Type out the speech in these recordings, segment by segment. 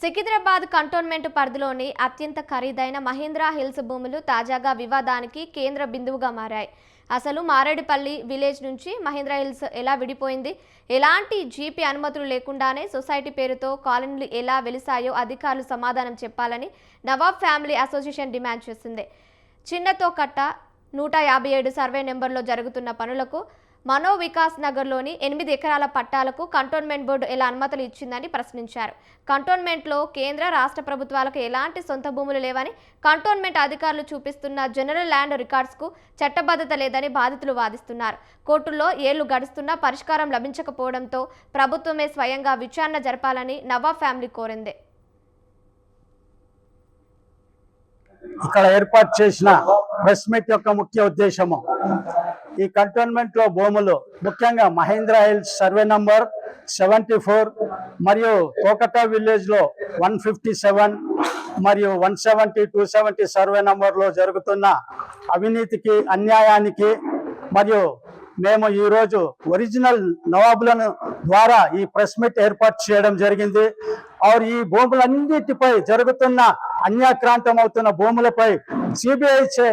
Secunderabad cantonment పరిధిలోని అత్యంత ఖరీదైన మహీంద్రా హిల్స్ భూములు తాజాగా వివాదానికి కేంద్ర బిందువుగా మారాయి. అసలు మారేడుపల్లి విలేజ్ నుంచి మహీంద్రా హిల్స్ ఎలా విడిపోయింది, ఎలాంటి జీపీ అనుమతులు లేకుండానే సొసైటీ పేరుతో కాలనీలు ఎలా వెలిసాయో అధికారులు సమాధానం చెప్పాలని నవాబ్ ఫ్యామిలీ అసోసియేషన్ డిమాండ్ చేసింది. చిన్నతోకట్ట 157 సర్వే నెంబర్లో జరుగుతున్న పనులకు మనో వికాస్ నగర్లోని 8 ఎకరాల పట్టాలకు కంటోన్మెంట్ బోర్డు ఎలా అనుమతులు ఇచ్చిందని ప్రశ్నించారు. కంటోన్మెంట్లో కేంద్ర రాష్ట్ర ప్రభుత్వాలకు ఎలాంటి సొంత భూములు లేవని, కంటోన్మెంట్ అధికారులు చూపిస్తున్న జనరల్ ల్యాండ్ రికార్డ్స్కు చట్టబద్ధత లేదని బాధితులు వాదిస్తున్నారు. కోర్టుల్లో ఏళ్లు గడుస్తున్నా పరిష్కారం లభించకపోవడంతో ప్రభుత్వమే స్వయంగా విచారణ జరపాలని నవాబ్ ఫ్యామిలీ కోరింది. ఇక్కడ ఏర్పాటు చేసిన ప్రెస్ మీట్ యొక్క ముఖ్య ఉద్దేశము ఈ కంటోన్మెంట్ లో భూములు ముఖ్యంగా మహీంద్రా హిల్స్ సర్వే నంబర్ 74 మరియు కోకటా విలేజ్ లో 157 మరియు 170, 270 సర్వే నంబర్ లో జరుగుతున్న అవినీతికి, అన్యాయానికి మరియు మేము ఈరోజు ఒరిజినల్ నవాబులను ద్వారా ఈ ప్రెస్ మీట్ ఏర్పాటు చేయడం జరిగింది. ఈ భూములన్నిటిపై జరుగుతున్న అన్యాక్రాంతం అవుతున్న భూములపై సిబిఐ చే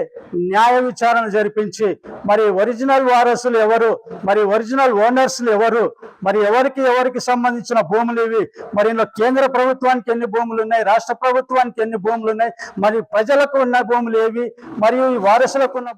న్యాయ విచారణ జరిపించి మరి ఒరిజినల్ వారసులు ఎవరు, మరి ఒరిజినల్ ఓనర్స్లు ఎవరు, మరి ఎవరికి సంబంధించిన భూములు ఇవి, మరి ఇందులో కేంద్ర ప్రభుత్వానికి ఎన్ని భూములు ఉన్నాయి, రాష్ట్ర ప్రభుత్వానికి ఎన్ని భూములు ఉన్నాయి, మరి ప్రజలకు ఉన్న భూములు ఏవి, మరియు ఈ వారసులకు ఉన్న